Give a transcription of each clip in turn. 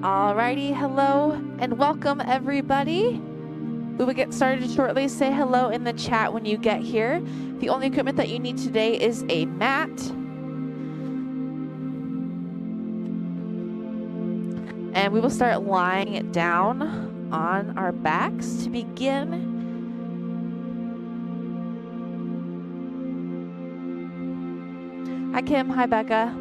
Alrighty, hello and welcome everybody. We will get started shortly. Say hello in the chat when you get here. The only equipment that you need today is a mat. And we will start lying down on our backs to begin. Hi Kim, hi Becca.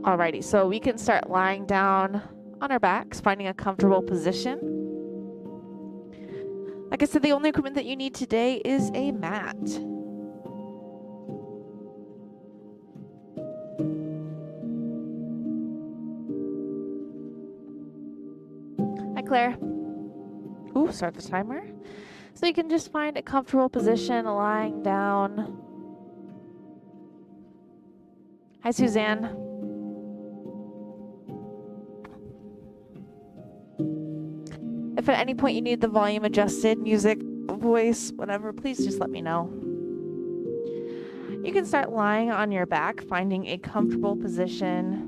Alrighty, so we can start lying down on our backs, finding a comfortable position. Like I said, the only equipment that you need today is a mat. Hi Claire. Ooh, start the timer. So you can just find a comfortable position lying down. Hi Suzanne. If at any point you need the volume adjusted, music, voice, whatever, please just let me know. You can start lying on your back, finding a comfortable position.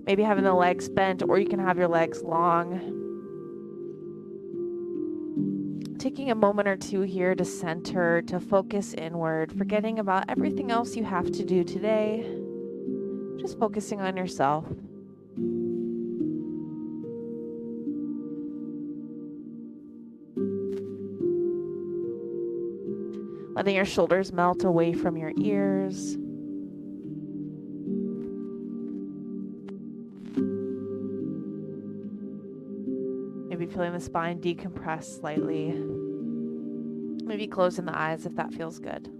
Maybe having the legs bent, or you can have your legs long. Taking a moment or two here to center, to focus inward, forgetting about everything else you have to do today. Just focusing on yourself. Letting your shoulders melt away from your ears. Maybe feeling the spine decompress slightly. Maybe closing the eyes if that feels good.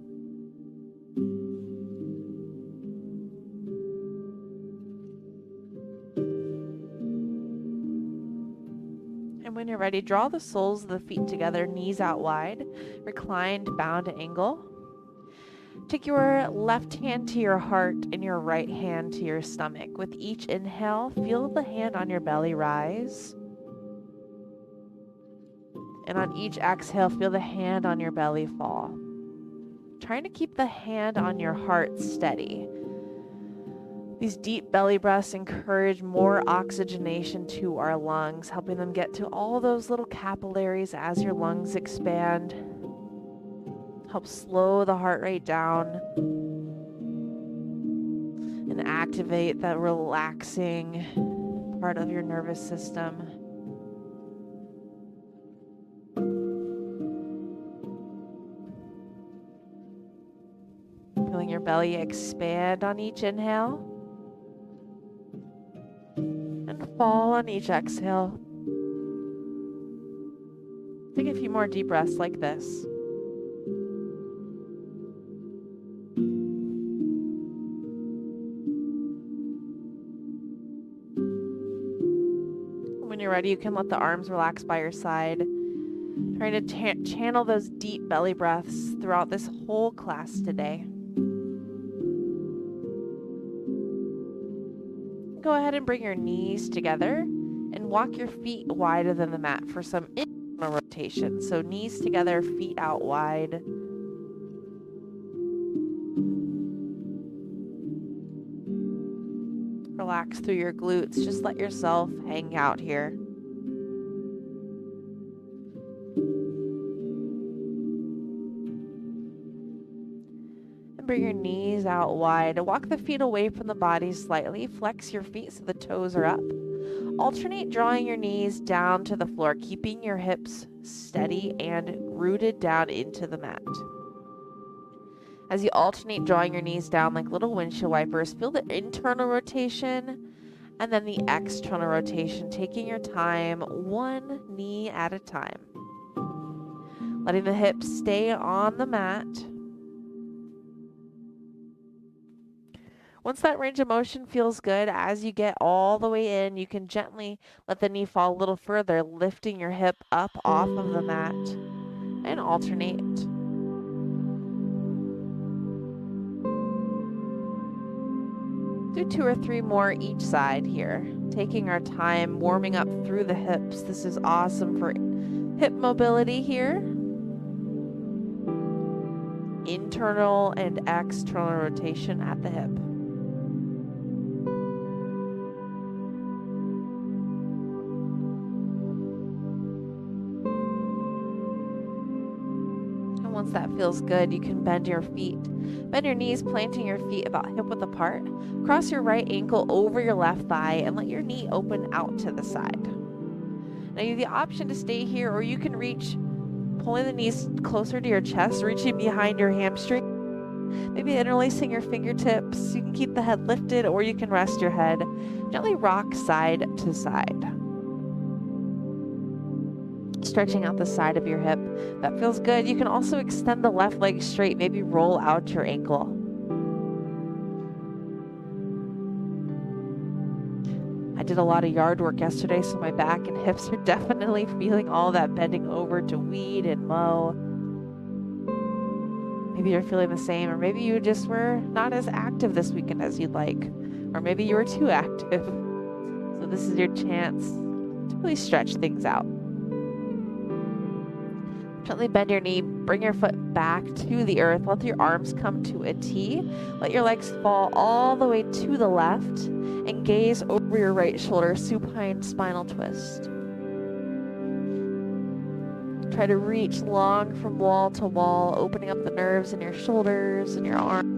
And when you're ready, draw the soles of the feet together, knees out wide, reclined, bound angle. Take your left hand to your heart and your right hand to your stomach. With each inhale, feel the hand on your belly rise. And on each exhale, feel the hand on your belly fall. Trying to keep the hand on your heart steady. These deep belly breaths encourage more oxygenation to our lungs, helping them get to all those little capillaries as your lungs expand. Help slow the heart rate down and activate that relaxing part of your nervous system. Feeling your belly expand on each inhale. Fall on each exhale. Take a few more deep breaths like this. When you're ready, you can let the arms relax by your side. Trying to channel those deep belly breaths throughout this whole class today. Go ahead and bring your knees together and walk your feet wider than the mat for some internal rotation. So knees together, feet out wide. Relax through your glutes. Just let yourself hang out here. Bring your knees out wide. Walk the feet away from the body slightly. Flex your feet so the toes are up. Alternate drawing your knees down to the floor, keeping your hips steady and rooted down into the mat. As you alternate drawing your knees down like little windshield wipers, feel the internal rotation and then the external rotation, taking your time one knee at a time. Letting the hips stay on the mat. Once that range of motion feels good, as you get all the way in, you can gently let the knee fall a little further, lifting your hip up off of the mat and alternate. Do 2 or 3 more each side here. Taking our time, warming up through the hips. This is awesome for hip mobility here. Internal and external rotation at the hip. And once that feels good, you can bend your feet. Bend your knees, planting your feet about hip-width apart. Cross your right ankle over your left thigh and let your knee open out to the side. Now you have the option to stay here, or you can reach, pulling the knees closer to your chest, reaching behind your hamstring. Maybe interlacing your fingertips. You can keep the head lifted, or you can rest your head. Gently rock side to side. Stretching out the side of your hip. That feels good. You can also extend the left leg straight. Maybe roll out your ankle. I did a lot of yard work yesterday, so my back and hips are definitely feeling all that bending over to weed and mow. Maybe you're feeling the same, or maybe you just were not as active this weekend as you'd like, or maybe you were too active. So this is your chance to really stretch things out. Gently bend your knee, bring your foot back to the earth, let your arms come to a T, let your legs fall all the way to the left, and gaze over your right shoulder, supine spinal twist. Try to reach long from wall to wall, opening up the nerves in your shoulders and your arms.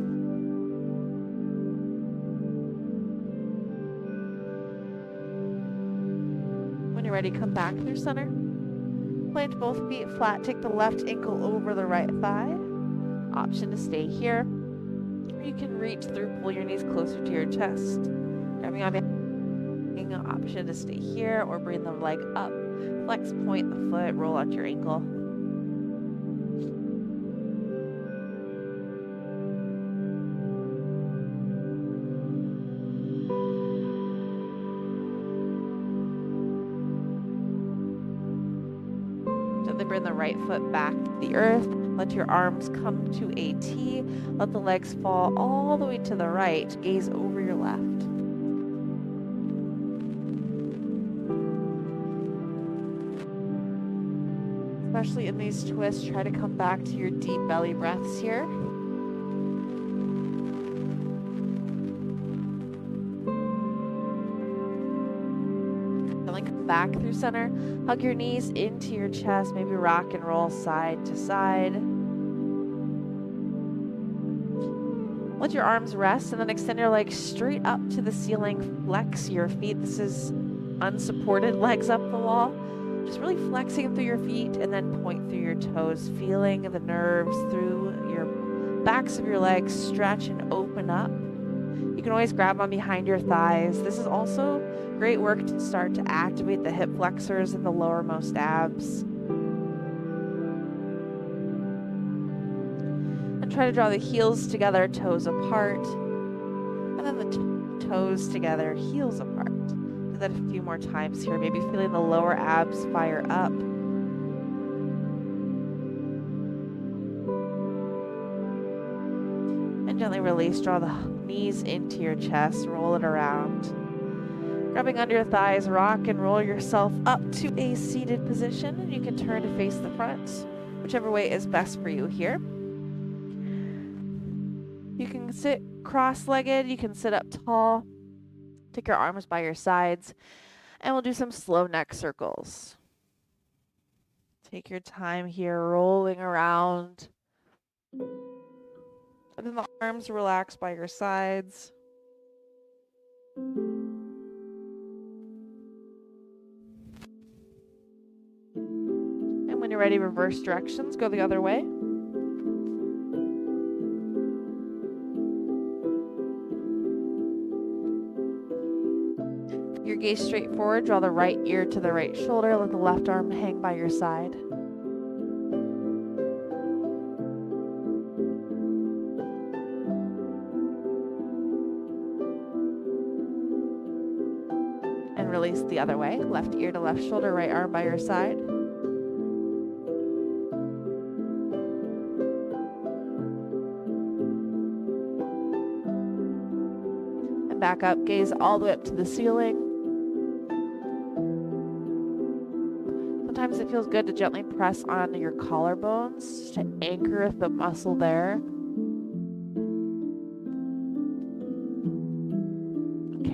When you're ready, come back through center. Plant both feet flat, take the left ankle over the right thigh. Option to stay here. Or you can reach through, pull your knees closer to your chest. Grabbing on behind. Option to stay here, or bring the leg up. Flex, point the foot, roll out your ankle. Gently bring the right foot back to the earth. Let your arms come to a T. Let the legs fall all the way to the right. Gaze over your left. Especially in these twists, try to come back to your deep belly breaths here. Gently come back through center. Hug your knees into your chest. Maybe rock and roll side to side. Let your arms rest and then extend your legs straight up to the ceiling. Flex your feet. This is unsupported legs up the wall. Just really flexing through your feet and then point through your toes, feeling the nerves through your backs of your legs stretch and open up. You can always grab on behind your thighs. This is also great work to start to activate the hip flexors and the lowermost abs. And try to draw the heels together, toes apart. And then the toes together, heels apart. That a few more times here, maybe feeling the lower abs fire up. And gently release, draw the knees into your chest, roll it around. Grabbing under your thighs, rock and roll yourself up to a seated position. And you can turn to face the front, whichever way is best for you here. You can sit cross-legged, you can sit up tall. Take your arms by your sides, and we'll do some slow neck circles. Take your time here, rolling around. And then the arms relax by your sides. And when you're ready, reverse directions, go the other way. Your gaze straight forward, draw the right ear to the right shoulder, let the left arm hang by your side. And release the other way, left ear to left shoulder, right arm by your side. back up, gaze all the way up to the ceiling. Sometimes it feels good to gently press on your collarbones to anchor the muscle there.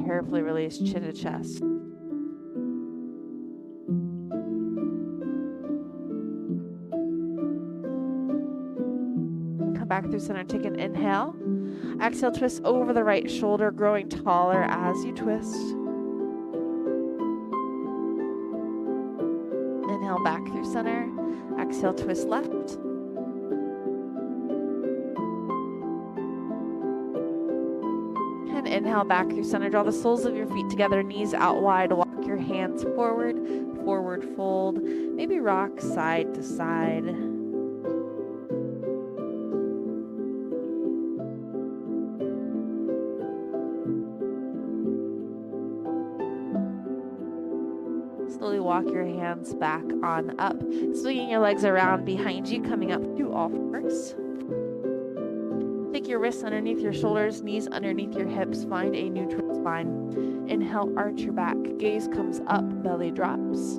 Carefully release chin to chest. Come back through center, take an inhale. Exhale, twist over the right shoulder, growing taller as you twist. Inhale back through center. Exhale, twist left. And inhale back through center. Draw the soles of your feet together, knees out wide. Walk your hands forward, forward fold. Maybe rock side to side. Slowly walk your hands back on up. Swinging your legs around behind you, coming up to all fours. Take your wrists underneath your shoulders, knees underneath your hips. Find a neutral spine. Inhale, arch your back. Gaze comes up, belly drops.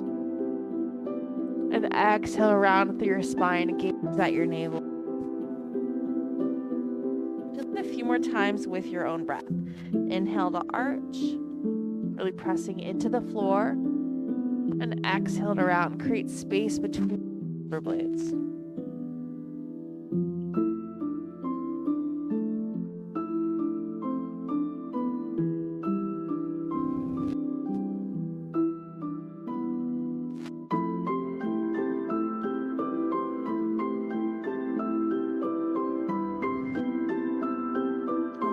And exhale around through your spine, gaze at your navel. Just a few more times with your own breath. Inhale to arch, really pressing into the floor. And exhale to round, create space between the shoulder blades.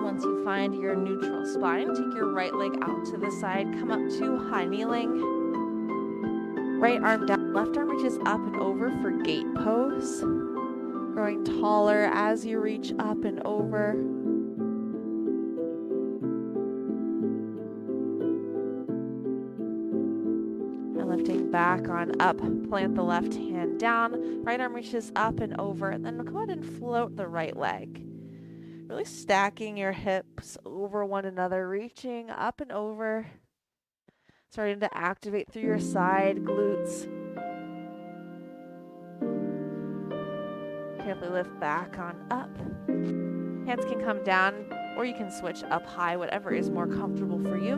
Once you find your neutral spine, take your right leg out to the side, come up to high kneeling. Right arm down, left arm reaches up and over for gate pose. Growing taller as you reach up and over. And lifting back on up, plant the left hand down. Right arm reaches up and over, and then go ahead and float the right leg. Really stacking your hips over one another, reaching up and over. Starting to activate through your side glutes. Carefully lift back on up. Hands can come down, or you can switch up high, whatever is more comfortable for you.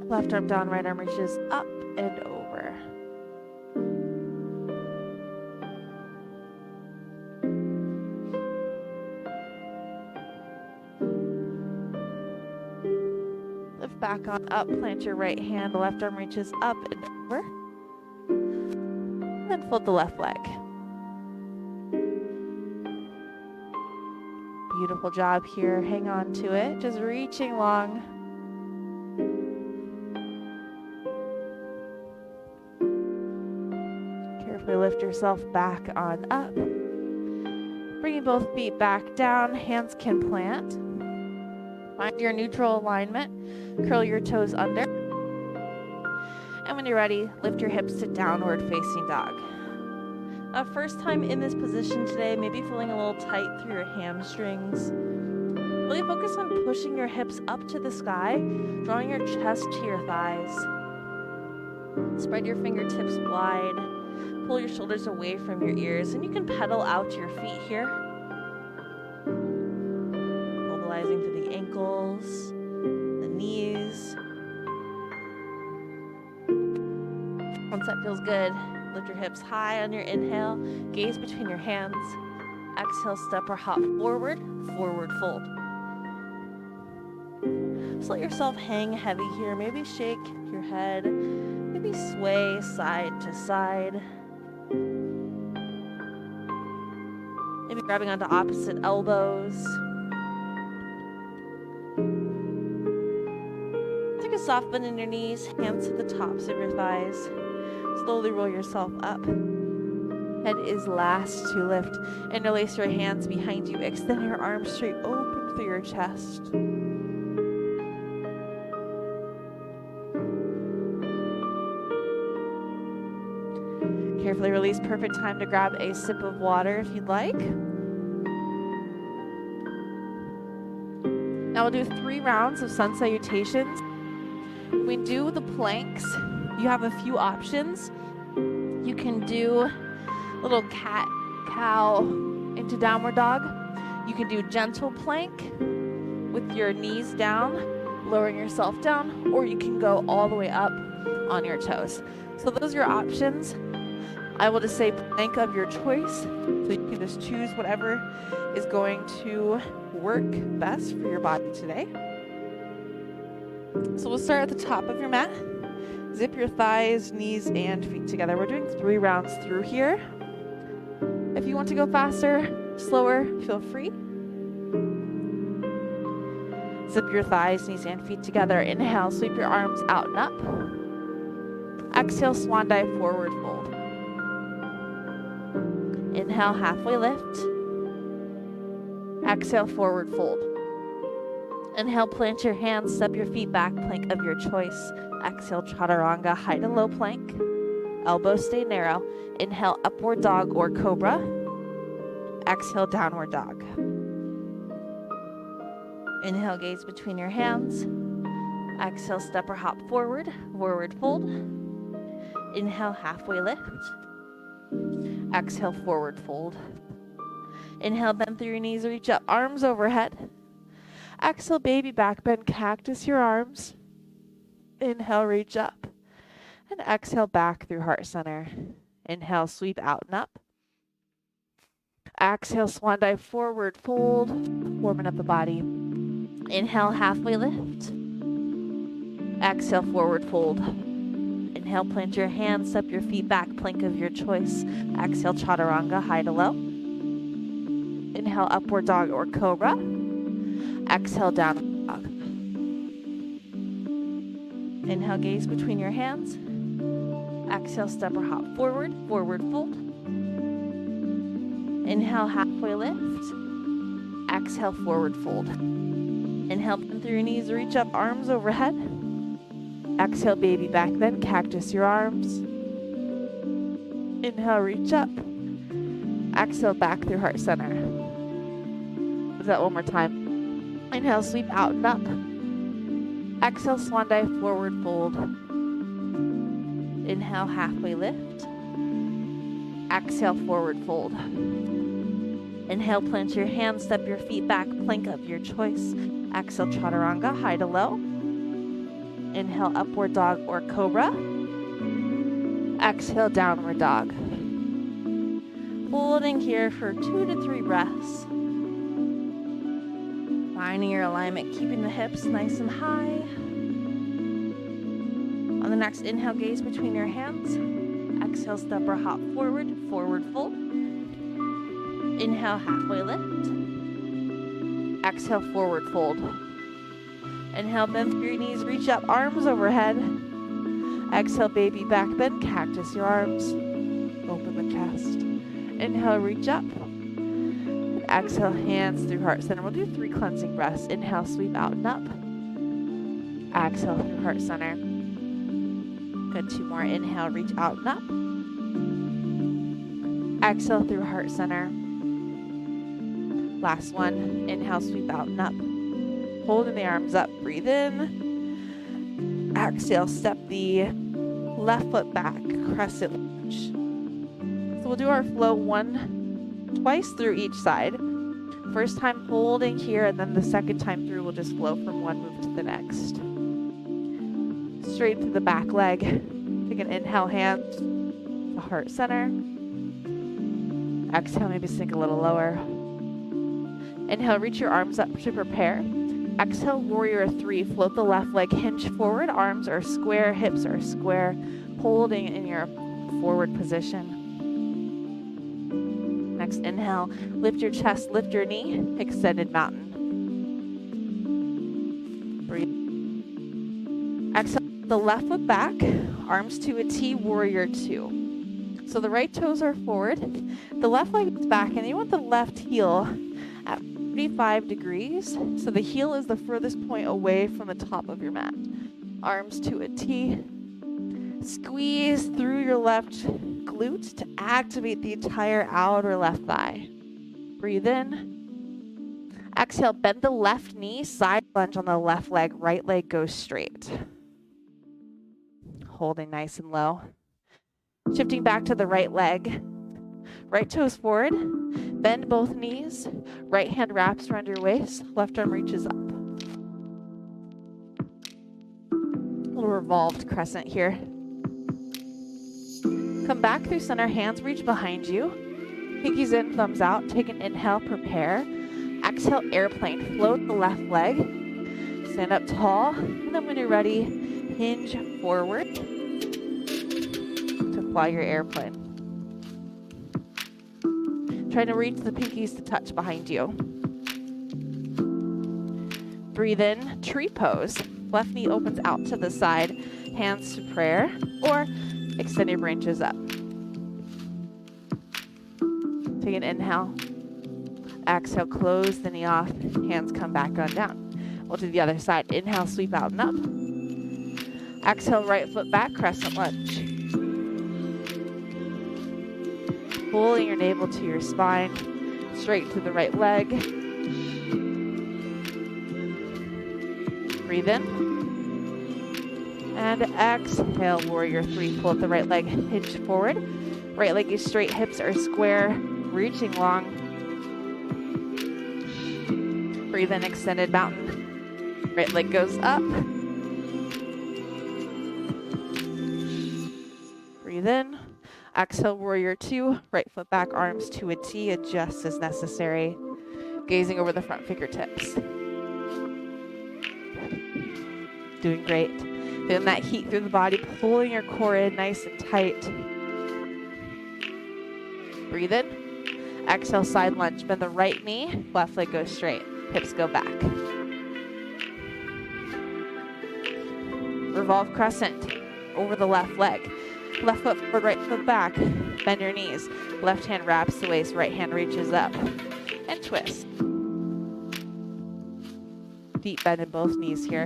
Left arm down, right arm reaches up and over. Back on up, plant your right hand, the left arm reaches up and over. And then fold the left leg. Beautiful job here. Hang on to it. Just reaching long. Carefully lift yourself back on up. Bringing both feet back down. Hands can plant. Find your neutral alignment. Curl your toes under. And when you're ready, lift your hips to downward facing dog. First time in this position today, maybe feeling a little tight through your hamstrings. Really focus on pushing your hips up to the sky, drawing your chest to your thighs. Spread your fingertips wide. Pull your shoulders away from your ears, and you can pedal out to your feet here. Mobilizing through the ankles, the knees. Once that feels good, lift your hips high on your inhale, gaze between your hands. Exhale, step or hop forward, forward fold. Just let yourself hang heavy here. Maybe shake your head, maybe sway side to side. Maybe grabbing onto opposite elbows. Take a soft bend in your knees, hands to the tops of your thighs. Slowly roll yourself up. Head is last to lift. Interlace your hands behind you. Extend your arms straight open through your chest. Carefully release. Perfect time to grab a sip of water if you'd like. Now Now we'll do 3 rounds of sun salutations. When we do the planks, you have a few options. You can do little cat, cow into downward dog. You can do gentle plank with your knees down, lowering yourself down, or you can go all the way up on your toes. So those are your options. I will just say plank of your choice. So you can just choose whatever is going to work best for your body today. So we'll start at the top of your mat. Zip your thighs, knees, and feet together. We're doing 3 rounds through here. If you want to go faster, slower, feel free. Zip your thighs, knees, and feet together. Inhale, sweep your arms out and up. Exhale, swan dive, forward fold. Inhale, halfway lift. Exhale, forward fold. Inhale, plant your hands, step your feet back, plank of your choice. Exhale, chaturanga, high to low plank. Elbows stay narrow. Inhale, upward dog or cobra. Exhale, downward dog. Inhale, gaze between your hands. Exhale, step or hop forward, forward fold. Inhale, halfway lift. Exhale, forward fold. Inhale, bend through your knees, reach up, arms overhead. Exhale, baby back bend, cactus your arms. Inhale, reach up. And exhale, back through heart center. Inhale, sweep out and up. Exhale, swan dive, forward fold, warming up the body. Inhale, halfway lift. Exhale, forward fold. Inhale, plant your hands, step your feet back, plank of your choice. Exhale, chaturanga, high to low. Inhale, upward dog or cobra. Exhale, downward dog. Inhale, gaze between your hands. Exhale, step or hop forward, forward fold. Inhale, halfway lift. Exhale, forward fold. Inhale, bend through your knees, reach up, arms overhead. Exhale, baby back bend, cactus your arms. Inhale, reach up. Exhale, back through heart center. Do that one more time. Inhale, sweep out and up. Exhale, swan dive, forward fold. Inhale, halfway lift. Exhale, forward fold. Inhale, plant your hands, step your feet back, plank of your choice. Exhale, chaturanga, high to low. Inhale, upward dog or cobra. Exhale, downward dog. Holding here for 2 to 3 breaths. Finding your alignment, keeping the hips nice and high. On the next inhale, gaze between your hands. Exhale, step or hop forward, forward fold. Inhale, halfway lift. Exhale, forward fold. Inhale, bend through your knees, reach up, arms overhead. Exhale, baby back bend, cactus your arms. Open the chest. Inhale, reach up. Exhale, hands through heart center. We'll do 3 cleansing breaths. Inhale, sweep out and up. Exhale through heart center. Good, 2 more. Inhale, reach out and up. Exhale through heart center. Last one. Inhale, sweep out and up. Holding the arms up. Breathe in. Exhale, step the left foot back. Crescent lunge. So we'll do our flow twice through each side. First time holding here, and then the second time through we'll just flow from one move to the next. Straight through the back leg. Take an inhale, hands to heart center. Exhale, maybe sink a little lower. Inhale, reach your arms up to prepare. Exhale, warrior 3. Float the left leg, hinge forward. Arms are square, hips are square. Holding in your forward position. Next inhale, lift your chest, lift your knee, extended mountain. Breathe. Exhale, the left foot back, arms to a T, warrior 2. So the right toes are forward, the left leg is back, and you want the left heel at 45 degrees. So the heel is the furthest point away from the top of your mat. Arms to a T. Squeeze through your left glute to activate the entire outer left thigh. Breathe in. Exhale, bend the left knee, side lunge on the left leg, right leg goes straight. Holding nice and low. Shifting back to the right leg. Right toes forward. Bend both knees. Right hand wraps around your waist. Left arm reaches up. Little revolved crescent here. Come back through center. Hands reach behind you. Pinkies in, thumbs out. Take an inhale, prepare. Exhale, airplane. Float the left leg. Stand up tall. And then when you're ready, hinge forward to fly your airplane. Trying to reach the pinkies to touch behind you. Breathe in, tree pose. Left knee opens out to the side, hands to prayer, or extend your branches up. Take an inhale. Exhale, close the knee off. Hands come back on down. We'll do the other side. Inhale, sweep out and up. Exhale, right foot back, crescent lunge. Pulling your navel to your spine, straight through the right leg. Breathe in. And exhale, warrior three. Pull up the right leg, hinge forward. Right leg is straight, hips are square, reaching long. Breathe in, extended mountain. Right leg goes up. Breathe in. Exhale, warrior two. Right foot back, arms to a T. Adjust as necessary. Gazing over the front fingertips. Doing great. Feeling that heat through the body, pulling your core in nice and tight. Breathe in. Exhale, side lunge. Bend the right knee. Left leg goes straight. Hips go back. Revolve crescent over the left leg. Left foot forward, right foot back. Bend your knees. Left hand wraps the waist, right hand reaches up. And twist. Deep bend in both knees here.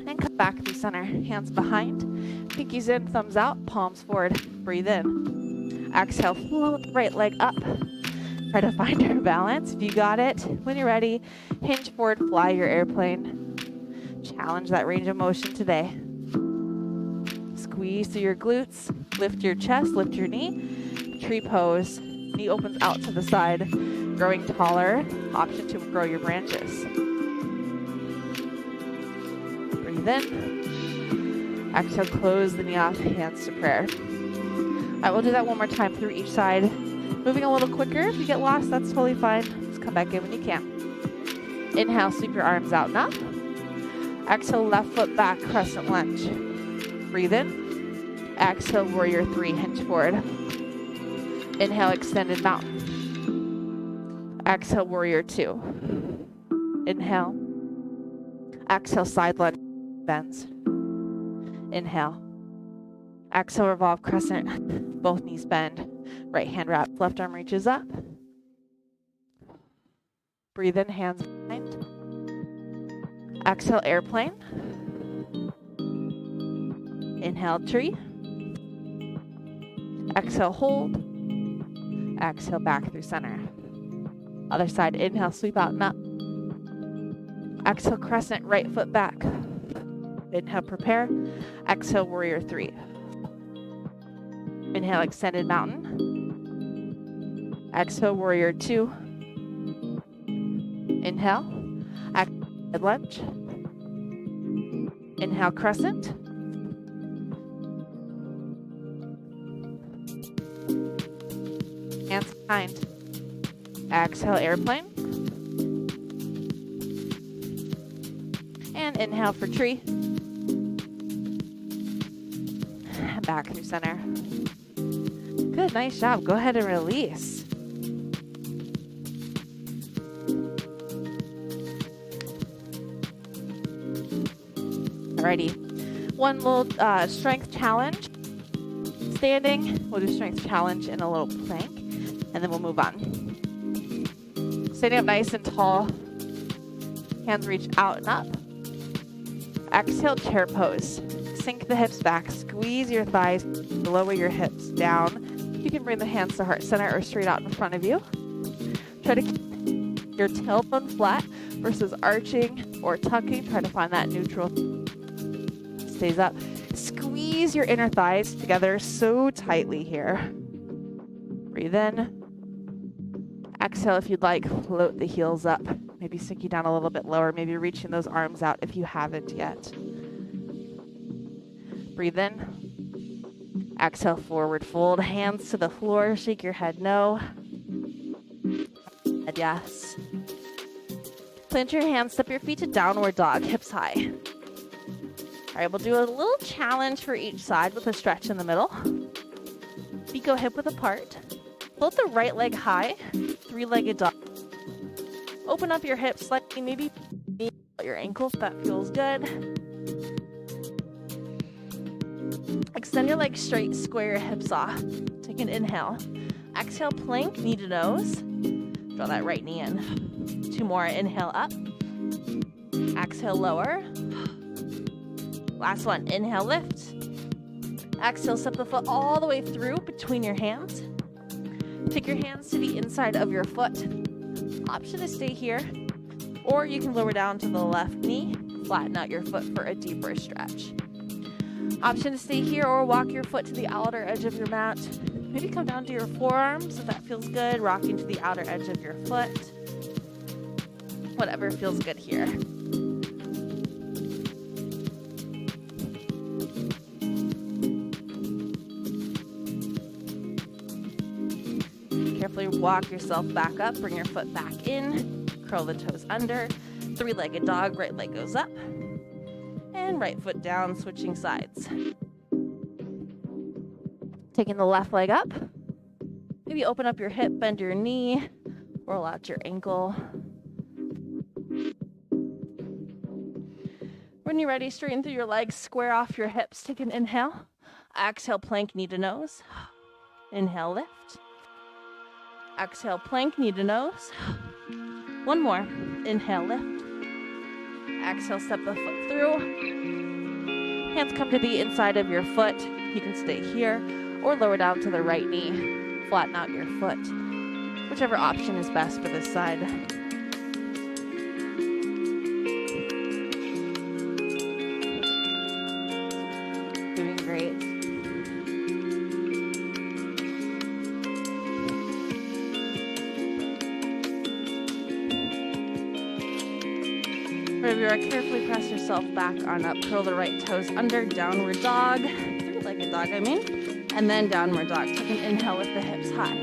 And come back through center. Hands behind. Pinkies in, thumbs out, palms forward. Breathe in. Exhale, float the right leg up. Try to find your balance. If you got it, when you're ready, hinge forward, fly your airplane. Challenge that range of motion today. Squeeze through your glutes, lift your chest, lift your knee. Tree pose, knee opens out to the side, growing taller. Option to grow your branches. Breathe in. Exhale, close the knee off, hands to prayer. All right, we'll do that one more time through each side. Moving a little quicker. If you get lost, that's totally fine. Just come back in when you can. Inhale, sweep your arms out and up. Exhale, left foot back, crescent lunge. Breathe in. Exhale, warrior three, hinge forward. Inhale, extended mountain. Exhale, warrior two. Inhale. Exhale, side lunge, bends. Inhale. Exhale, revolve crescent. Both knees bend. Right hand wrap, left arm reaches up. Breathe in, hands behind. Exhale, airplane. Inhale, tree. Exhale, hold. Exhale, back through center. Other side, inhale, sweep out and up. Exhale, crescent, right foot back. Inhale, prepare. Exhale, warrior three. Inhale, extended mountain. Exhale, warrior two. Inhale. Exhale, lunge. Inhale, crescent. Hands behind. Exhale, airplane. And inhale for tree. And back through center. Good, nice job. Go ahead and release. Alrighty. One little strength challenge. Standing. We'll do strength challenge in a little plank. And then we'll move on. Standing up nice and tall. Hands reach out and up. Exhale, chair pose. Sink the hips back. Squeeze your thighs. Lower your hips down. You can bring the hands to heart center or straight out in front of you. Try to keep your tailbone flat. versus arching or tucking. Try to find that neutral. Stays up. Squeeze your inner thighs together so tightly here. Breathe in. Exhale if you'd like. Float the heels up. Maybe sinking down a little bit lower. Maybe reaching those arms out if you haven't yet. Breathe in. Exhale, forward fold. Hands to the floor. Shake your head no. And yes. Plant your hands. Step your feet to downward dog. Hips high. All right, we'll do a little challenge for each side with a stretch in the middle. Feet go hip width apart. Float the right leg high. Three-legged dog. Open up your hips slightly, maybe your ankles. That feels good. Extend your legs straight, square your hips off. Take an inhale. Exhale, plank, knee to nose. Draw that right knee in. Two more, inhale up. Exhale, lower. Last one, inhale, lift. Exhale, step the foot all the way through between your hands. Take your hands to the inside of your foot. Option to stay here, or you can lower down to the left knee. Flatten out your foot for a deeper stretch. Option to stay here or walk your foot to the outer edge of your mat. Maybe come down to your forearms if that feels good. Rocking to the outer edge of your foot. Whatever feels good here. Carefully walk yourself back up. Bring your foot back in. Curl the toes under. Three-legged dog. Right leg goes up. And right foot down, switching sides. Taking the left leg up. Maybe open up your hip, bend your knee, roll out your ankle. When you're ready, straighten through your legs, square off your hips. Take an inhale. Exhale, plank, knee to nose. Inhale, lift. Exhale, plank, knee to nose. One more. Inhale, lift. Exhale, step the foot through. Hands come to the inside of your foot. You can stay here or lower down to the right knee. Flatten out your foot. Whichever option is best for this side. Doing great. Wherever you are, carefully press yourself back on up. Curl the right toes under, downward dog. Three-legged dog, and then downward dog. Take an inhale with the hips high.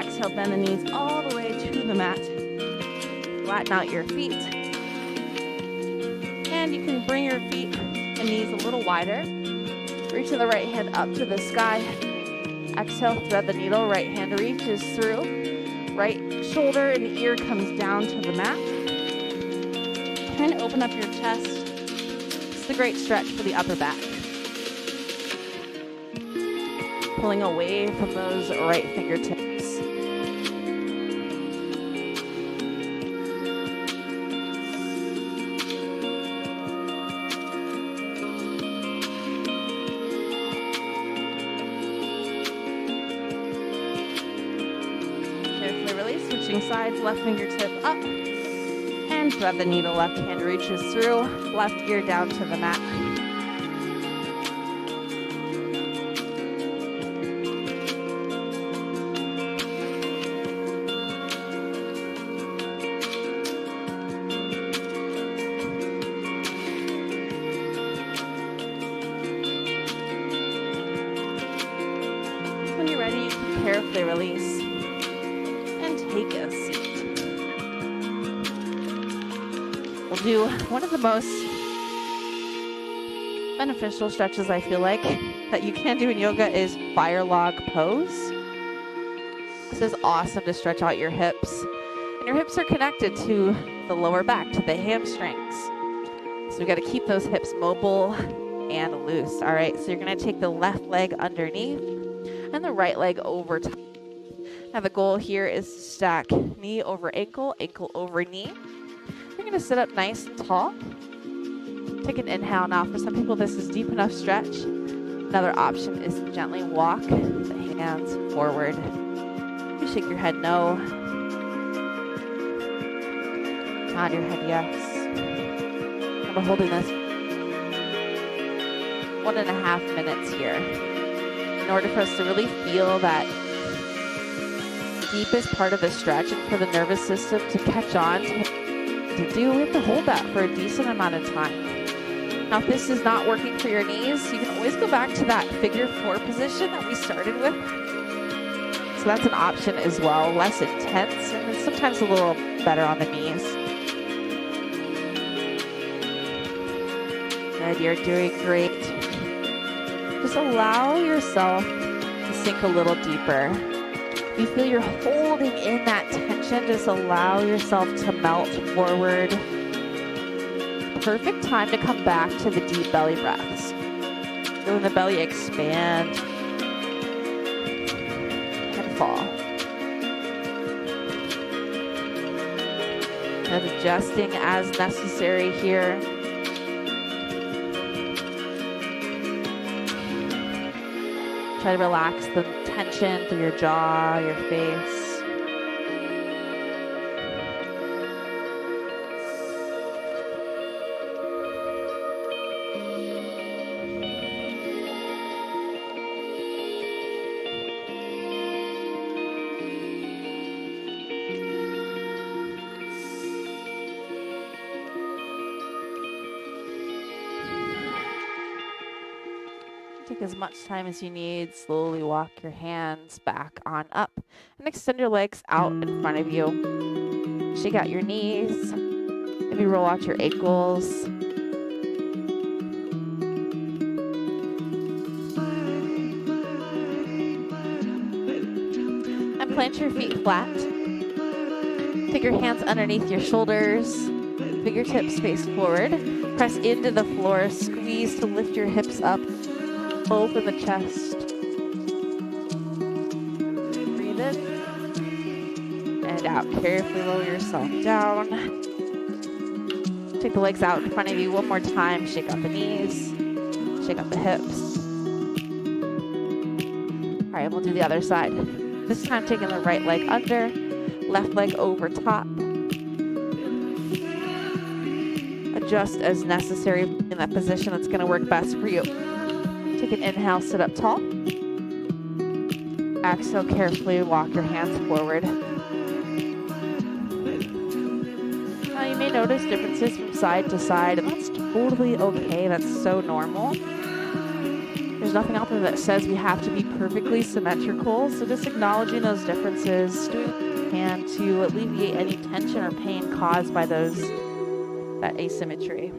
Exhale, bend the knees all the way to the mat. Flatten out your feet. And you can bring your feet and knees a little wider. Reach the right hand up to the sky. Exhale, thread the needle. Right hand reaches through. Right shoulder and ear comes down to the mat. Trying to open up your chest. It's a great stretch for the upper back. Pulling away from those right fingertips. Carefully release, switching sides, left fingertip up. And thread the needle, left hand reaches through, left ear down to the mat. When you're ready, you can carefully release and take a seat. We'll do one of the most beneficial stretches, I feel like, that you can do in yoga is fire log pose. This is awesome to stretch out your hips. And your hips are connected to the lower back, to the hamstrings. So we got to keep those hips mobile and loose. All right, so you're going to take the left leg underneath and the right leg over top. Now the goal here is to stack knee over ankle, ankle over knee. You're going to sit up nice and tall. Take an inhale now. For some people, this is deep enough stretch. Another option is to gently walk the hands forward. You shake your head no. Nod your head yes. And we're holding this 1.5 minutes here in order for us to really feel that deepest part of the stretch and for the nervous system to catch on to do. We have to hold that for a decent amount of time. Now, if this is not working for your knees, you can always go back to that figure 4 position that we started with. So that's an option as well, less intense and sometimes a little better on the knees. Good, you're doing great. Just allow yourself to sink a little deeper. If you feel you're holding in that tension, just allow yourself to melt forward. Perfect time to come back to the deep belly breaths. Feeling the belly expand and fall. And adjusting as necessary here. Try to relax the tension through your jaw, your face. Take as much time as you need. Slowly walk your hands back on up and extend your legs out in front of you. Shake out your knees. Maybe roll out your ankles. And plant your feet flat. Take your hands underneath your shoulders. Fingertips face forward. Press into the floor. Squeeze to lift your hips up. Both in the chest. Breathe in and out. Carefully lower yourself down. Take the legs out in front of you one more time. Shake out the knees. Shake out the hips. All right, we'll do the other side. This time taking the right leg under, left leg over top. Adjust as necessary in that position that's going to work best for you. Take an inhale, sit up tall. Exhale, carefully walk your hands forward. Now you may notice differences from side to side, and that's totally okay. That's so normal. There's nothing out there that says we have to be perfectly symmetrical, so just acknowledging those differences, doing what you can to alleviate any tension or pain caused by that asymmetry.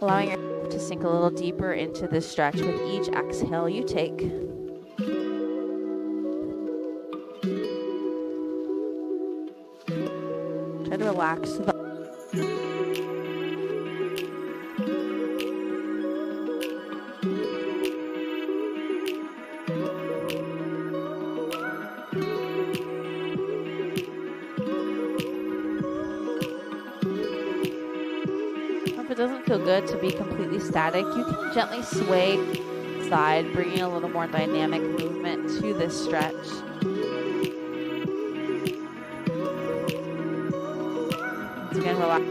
Allowing yourself to sink a little deeper into this stretch with each exhale you take. Try to relax the feel good to be completely static. You can gently sway side, bringing a little more dynamic movement to this stretch. Once again, relax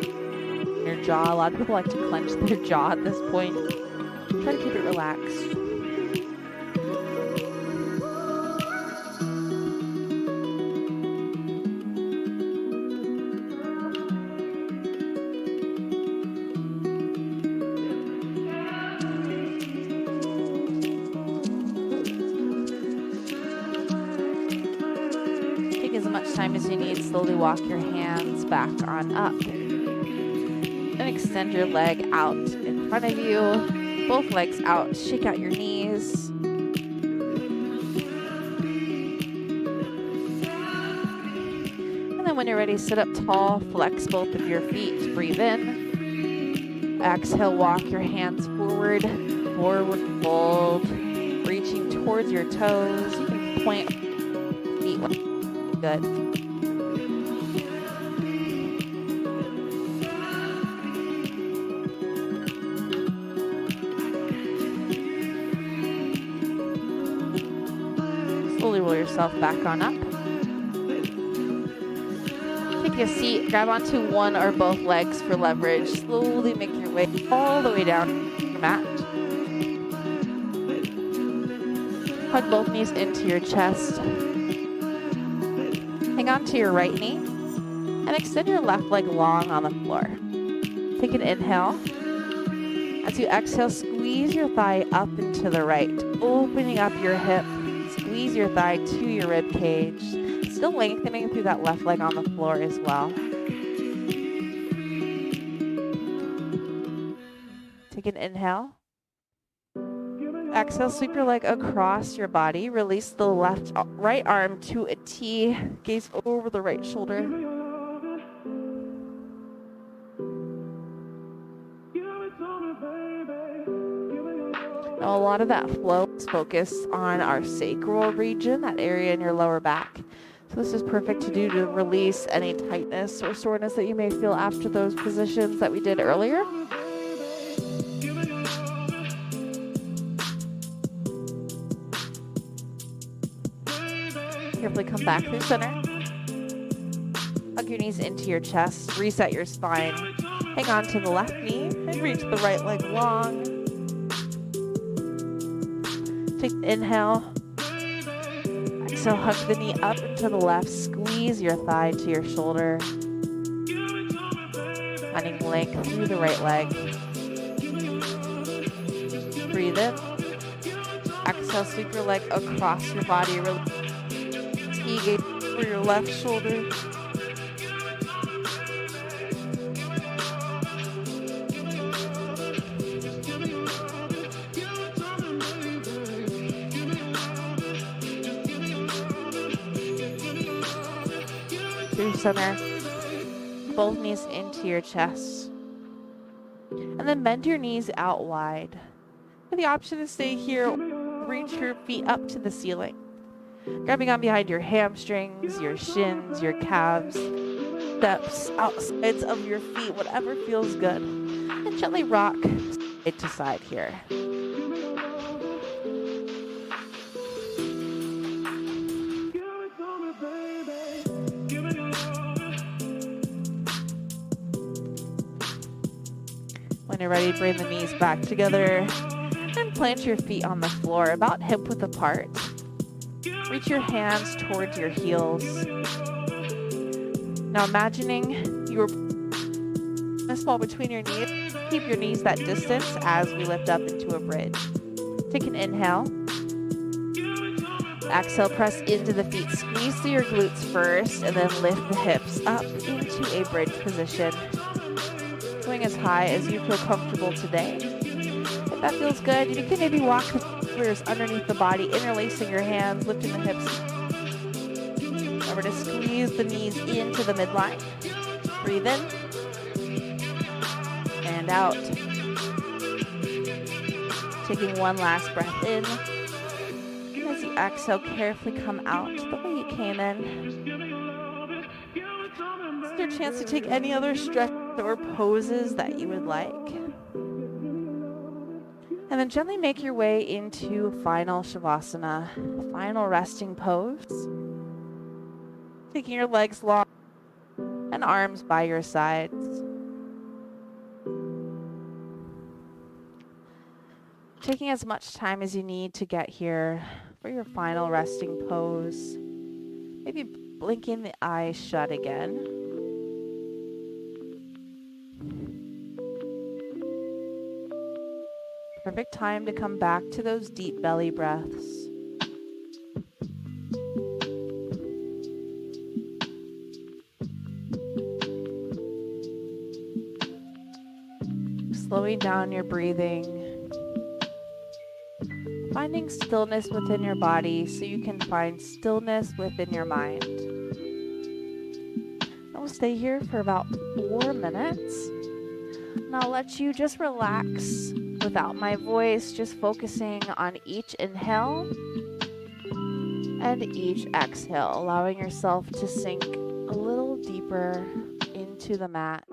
your jaw. A lot of people like to clench their jaw at this point. Try to keep it relaxed. Time as you need, slowly walk your hands back on up and extend your leg out in front of you, both legs out. Shake out your knees. And then when you're ready, sit up tall, flex both of your feet, breathe in. Exhale, walk your hands forward fold, reaching towards your toes. You can point feet. Good. Slowly roll yourself back on up. Take a seat, grab onto one or both legs for leverage. Slowly make your way all the way down to your mat. Hug both knees into your chest. Hang on to your right knee and extend your left leg long on the floor. Take an inhale. As you exhale, squeeze your thigh up and to the right, opening up your hip. Squeeze your thigh to your rib cage. Still lengthening through that left leg on the floor as well. Take an inhale. Exhale, sweep your leg across your body. Release the right arm to a T. Gaze over the right shoulder. Now, a lot of that flow is focused on our sacral region, that area in your lower back. So this is perfect to do to release any tightness or soreness that you may feel after those positions that we did earlier. Carefully come back through center. Hug your knees into your chest. Reset your spine. Hang on to the left knee and reach the right leg long. Take an inhale. Exhale, hug the knee up and to the left. Squeeze your thigh to your shoulder. Finding length through the right leg. Breathe in. Exhale, sweep your leg across your body. Gaze for your left shoulder. Through center, both knees into your chest. And then bend your knees out wide. For the option to stay here, reach your feet up to the ceiling. Grabbing on behind your hamstrings, your shins, your calves, steps, outsides of your feet, whatever feels good. And gently rock side to side here. When you're ready, bring the knees back together and plant your feet on the floor, about hip width apart. Reach your hands towards your heels. Now imagining your ball between your knees. Keep your knees that distance as we lift up into a bridge. Take an inhale. Exhale, press into the feet. Squeeze through your glutes first and then lift the hips up into a bridge position. Going as high as you feel comfortable today. If that feels good, you can maybe walk the fingers underneath the body, interlacing your hands, lifting the hips. Remember to squeeze the knees into the midline. Breathe in and out. Taking one last breath in. And as you exhale, carefully come out the way you came in. It's your chance to take any other stretch or poses that you would like. And then gently make your way into final Shavasana, final resting pose. Taking your legs long and arms by your sides. Taking as much time as you need to get here for your final resting pose. Maybe blinking the eyes shut again. Perfect time to come back to those deep belly breaths. Slowing down your breathing. Finding stillness within your body so you can find stillness within your mind. And we'll stay here for about 4 minutes. And I'll let you just relax without my voice, just focusing on each inhale and each exhale, allowing yourself to sink a little deeper into the mat.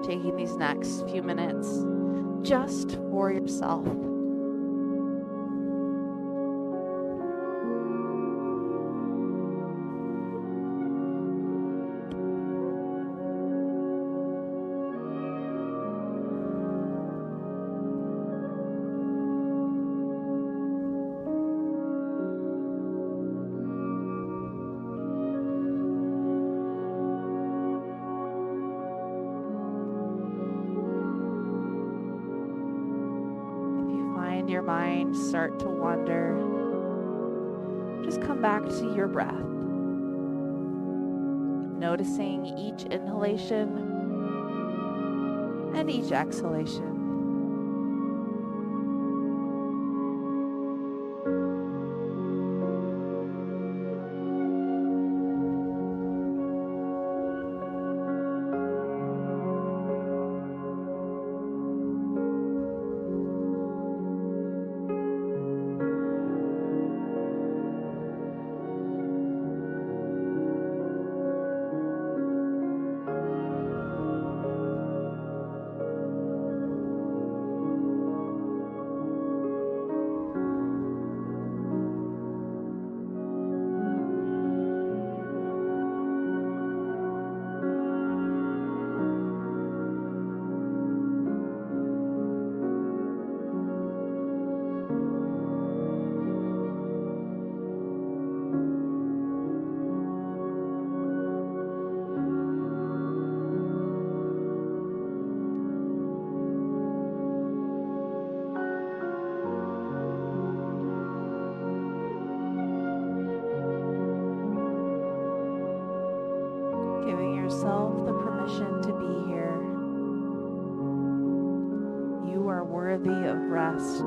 Taking these next few minutes just for yourself. start to wander, just come back to your breath, noticing each inhalation and each exhalation. Giving yourself the permission to be here. You are worthy of rest.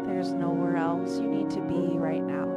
There's nowhere else you need to be right now.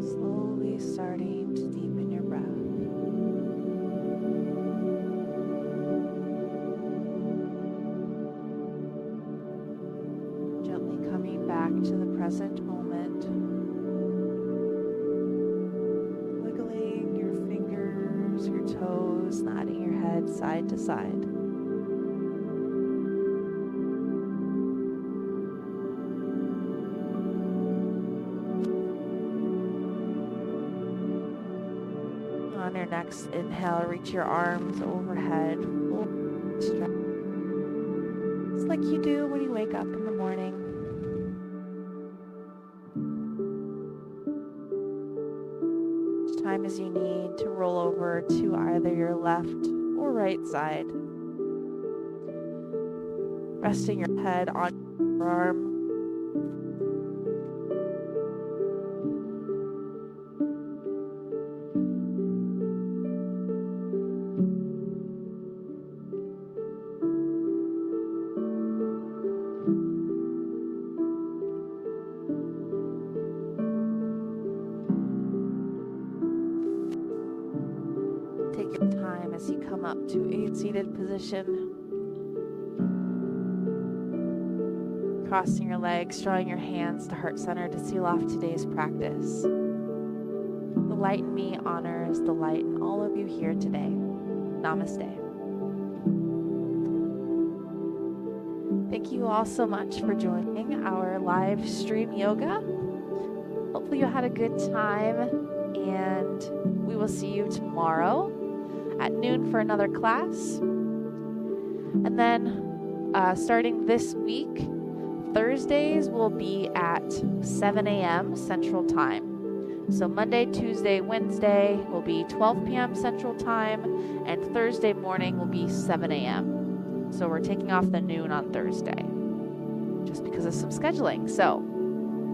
Slowly starting to deepen your breath. Gently coming back to the present moment. Wiggling your fingers, your toes, nodding your head side to side. On your next inhale, reach your arms overhead. Stretch. Just like you do when you wake up in the morning. Each time as you need to roll over to either your left or right side. Resting your head on your arm. as you come up to a seated position. Crossing your legs, drawing your hands to heart center to seal off today's practice. The light in me honors the light in all of you here today. Namaste. Thank you all so much for joining our live stream yoga. Hopefully you had a good time, and we will see you tomorrow at noon for another class. And then starting this week, Thursdays will be at 7 a.m. Central Time. So Monday, Tuesday, Wednesday will be 12 p.m. Central Time, and Thursday morning will be 7 a.m. So we're taking off the noon on Thursday, just because of some scheduling. So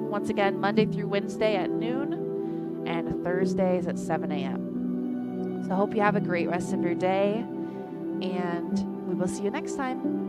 once again, Monday through Wednesday at noon, and Thursdays at 7 a.m. So I hope you have a great rest of your day, and we will see you next time.